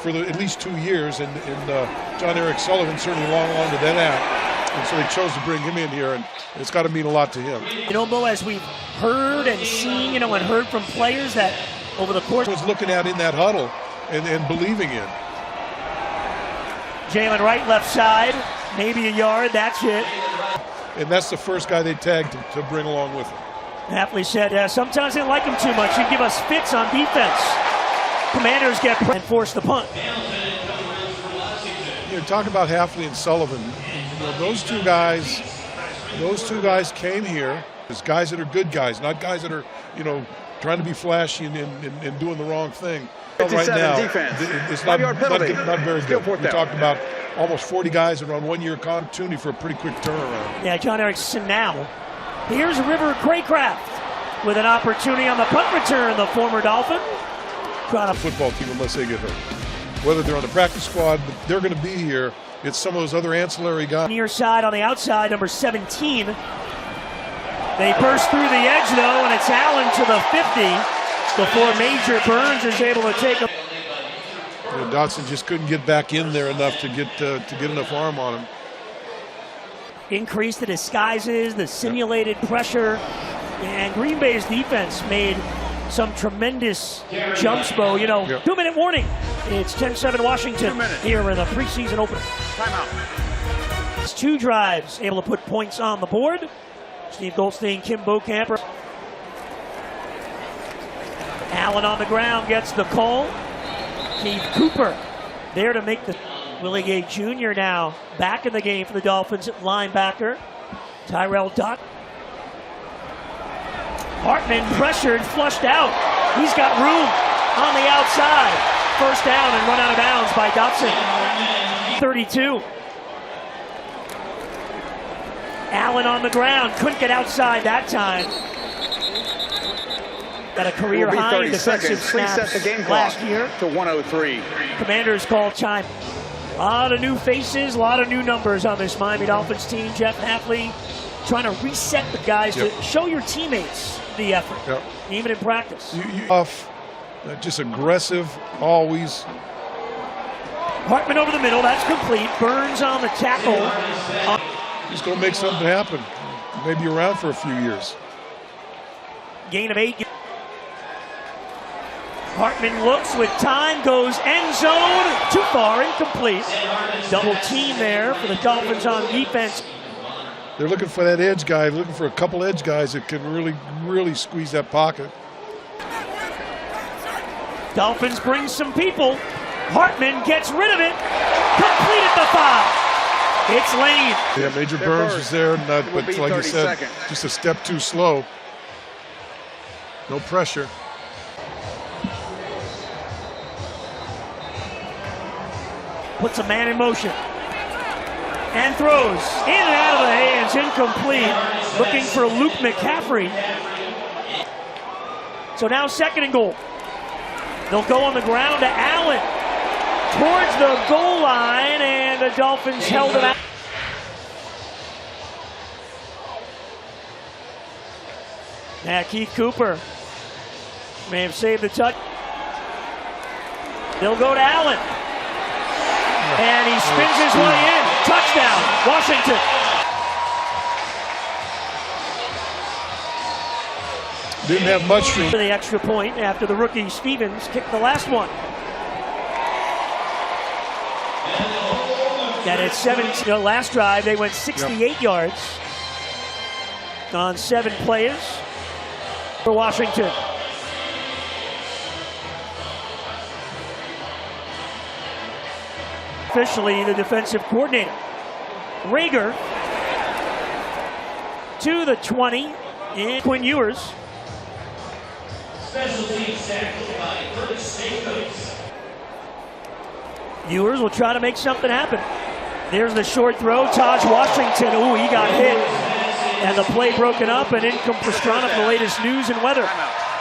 for at least 2 years, and John Eric Sullivan certainly long to that act. And so they chose to bring him in here, and it's got to mean a lot to him. You know, Mo, as we've heard and seen, and heard from players that over the course was looking at in that huddle and believing in. Jalen Wright left side, maybe a yard, that's it. And that's the first guy they tagged to bring along with him. Hafley said sometimes they like him too much. He'd give us fits on defense. Commanders get and force the punt. Talk about Hafley and Sullivan. Those two guys came here as guys that are good guys, not guys that are, trying to be flashy and doing the wrong thing. Right now, it's not very good. We talked about almost 40 guys that are on 1 year opportunity for a pretty quick turnaround. Yeah, John Erickson now. Here's River Craycraft with an opportunity on the punt return, the former Dolphin. Football team, unless they get hurt. Whether they're on the practice squad, but they're going to be here. It's some of those other ancillary guys. Near side on the outside, number 17. They burst through the edge, though, and it's Allen to the 50 before Major Burns is able to take him. Dotson just couldn't get back in there enough to get enough arm on him. Increase the disguises, the simulated pressure, and Green Bay's defense made some tremendous jumps, Bo. 2-minute warning. It's 10-7 Washington here in the preseason opener. Timeout. It's 2 drives, able to put points on the board. Steve Goldstein, Kim Bokamper. Allen on the ground gets the call. Keith Cooper there to make the Willie Gay Jr. now back in the game for the Dolphins at linebacker. Tyrell Dot. Hartman pressured, flushed out. He's got room on the outside. First down and run out of bounds by Dotson. 32. Allen on the ground, couldn't get outside that time. Got a career high in defensive snaps last year. To 103. Commanders call time. A lot of new faces, a lot of new numbers on this Miami Dolphins team. Jeff Hafley trying to reset the guys to show your teammates the effort, even in practice. Just aggressive, always. Hartman over the middle, that's complete. Burns on the tackle. He's going to make something happen. Maybe around for a few years. Gain of 8. Hartman looks with time, goes end zone, too far, incomplete. Double team there for the Dolphins on defense. They're looking for that edge guy, looking for a couple edge guys that can really squeeze that pocket. Dolphins bring some people. Hartman gets rid of it. Complete at the 5. It's Lane. Yeah, Major Burns was there, but like you said, just a step too slow. No pressure. Puts a man in motion. And throws in and out of the hands, incomplete. Looking for Luke McCaffrey. So now 2nd and goal. They'll go on the ground to Allen. Towards the goal line, and the Dolphins held it out. Now Keith Cooper may have saved the touch. They'll go to Allen. And he spins his way in. Touchdown, Washington. Didn't have much room. The extra point after the rookie Stevens kicked the last one. That at 7, last drive they went 68 yards on 7 plays for Washington. Officially the defensive coordinator. Rager to the 20 in Quinn Ewers. Ewers will try to make something happen. There's the short throw. Taj Washington, he got hit. And the play broken up, and in comes Pastrana for the latest news and weather.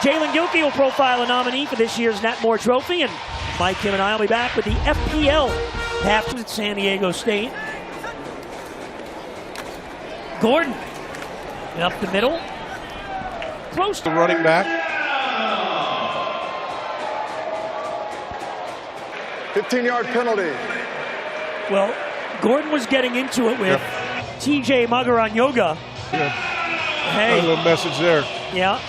Jalen Gilkey will profile a nominee for this year's Nat Moore Trophy, and Mike, Kim, and I will be back with the FPL half at San Diego State. Gordon up the middle. Close to running back. 15-yard penalty. Well, Gordon was getting into it with TJ Magaran-Yoga. Hey. A little message there. Yeah.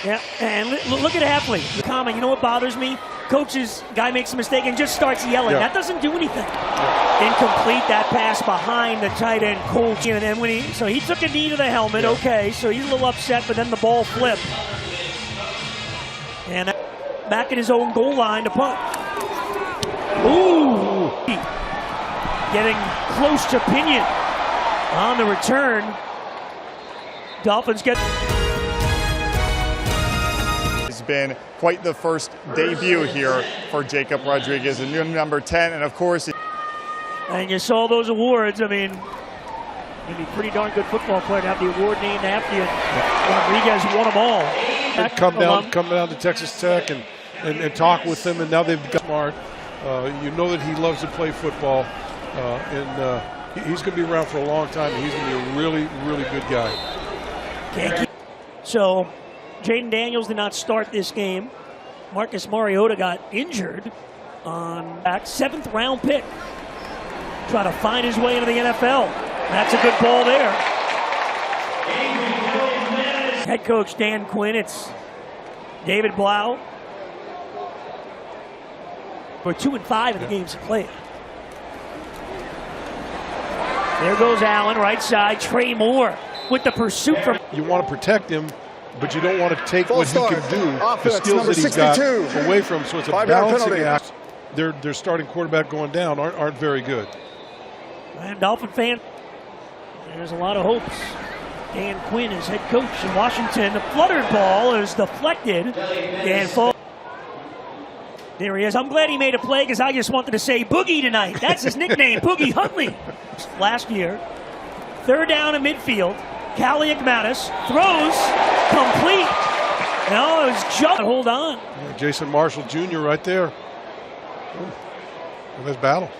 Yeah, and look at Hafley. The comment, you know what bothers me? Coach's guy makes a mistake and just starts yelling. That doesn't do anything. Incomplete, that pass behind the tight end, Cole. And then so he took a knee to the helmet. Okay, so he's a little upset, but then the ball flipped. And back at his own goal line to punt. Ooh! Getting close to Pinion on the return. Dolphins get... It's been quite the first debut here for Jacob Rodriguez, a new number 10, and of course... And you saw those awards. I mean, he'd be a pretty darn good football player to have the award named after you. Rodriguez won them all. Come down to Texas Tech and talk with them, and now they've got smart. You know that he loves to play football, and he's going to be around for a long time. And he's going to be a really, really good guy. So, Jaden Daniels did not start this game. Marcus Mariota got injured on back 7th round pick. Try to find his way into the NFL. That's a good ball there. Head coach Dan Quinn, it's David Blau. For 2-5 in the games played. There goes Allen, right side. Trey Moore with the pursuit from... You want to protect him, but you don't want to take what he can do, the skills that he's got away from him. So it's a balancing act. Their starting quarterback going down aren't very good. And Dolphin fan, there's a lot of hopes. Dan Quinn is head coach in Washington. The fluttered ball is deflected and falls. There he is. I'm glad he made a play because I just wanted to say Boogie tonight. That's his nickname, Boogie Huntley. Last year, 3rd down in midfield. Callie Agmatis throws complete. No, it was just hold on. Yeah, Jason Marshall Jr. right there. Nice battle.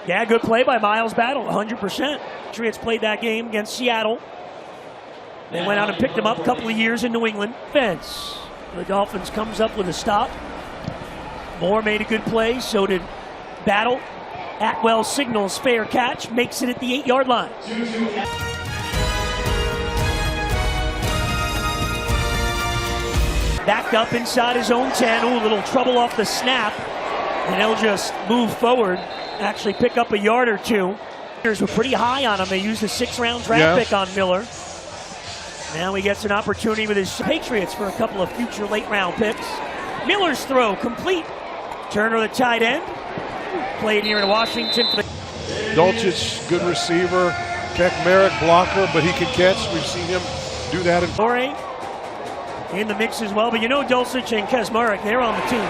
Yeah, good play by Miles Battle, 100%. Patriots played that game against Seattle. They went out and picked him up a couple of years in New England. Fence. The Dolphins comes up with a stop. Moore made a good play, so did Battle. Atwell signals fair catch, makes it at the 8-yard line. Backed up inside his own 10. Ooh, a little trouble off the snap. And he'll just move forward, actually pick up a yard or two. Were pretty high on him. They used a 6th-round draft pick on Miller. Now he gets an opportunity with his Patriots for a couple of future late-round picks. Miller's throw complete. Turner, the tight end, played here in Washington. Dulcich, good receiver. Keck Merrick, blocker, but he can catch. We've seen him do that. In the mix as well, but you know Dulcich and Kesmarek, they're on the team.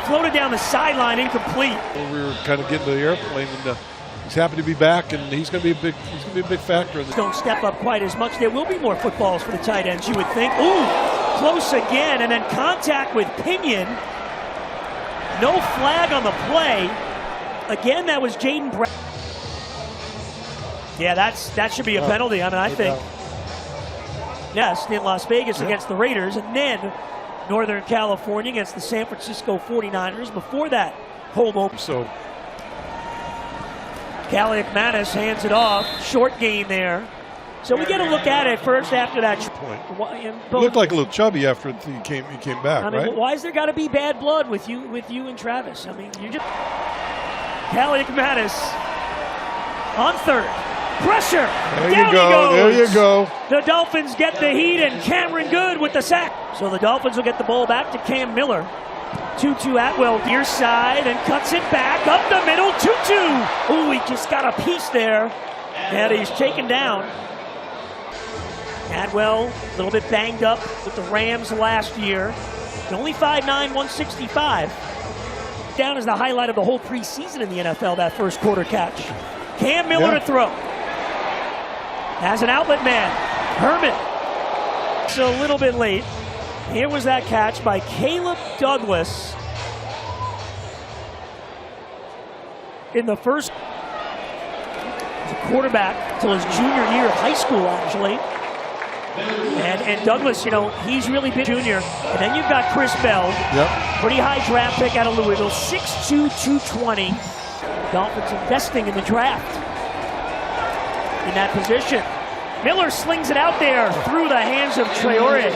Floated down the sideline, incomplete. Well, we were kind of getting to the airplane, and he's happy to be back, and he's going to be a big factor in this. Don't step up quite as much. There will be more footballs for the tight ends, you would think. Ooh, close again, and then contact with Pinion. No flag on the play. Again, that was Jaden Brown. Yeah, that should be a penalty. I mean, I think. Yes, in Las Vegas against the Raiders, and then Northern California against the San Francisco 49ers. Before that, home open. So, Callie Agmatis hands it off. Short gain there. So we get a look at it first after that point. Looked like a little chubby after he came back, I mean, right? Why is there got to be bad blood with you and Travis? I mean, you just Callie Agmatis on 3rd. Pressure. There you go. There you go. The Dolphins get the heat, and Cameron Good with the sack. So the Dolphins will get the ball back to Cam Miller. Tutu Atwell near side and cuts it back up the middle. Tutu. Ooh, he just got a piece there, and he's taken down. Atwell, a little bit banged up with the Rams last year. Only 5'9", 165. Down is the highlight of the whole preseason in the NFL, that first quarter catch. Cam Miller to throw. As an outlet man, Herman. It's a little bit late. Here was that catch by Caleb Douglas. In the first quarterback till his junior year of high school, actually. And Douglas, he's really been junior. And then you've got Chris Bell, pretty high draft pick out of Louisville, 6'2", 220. Dolphins investing in the draft in that position. Miller slings it out there through the hands of Traore.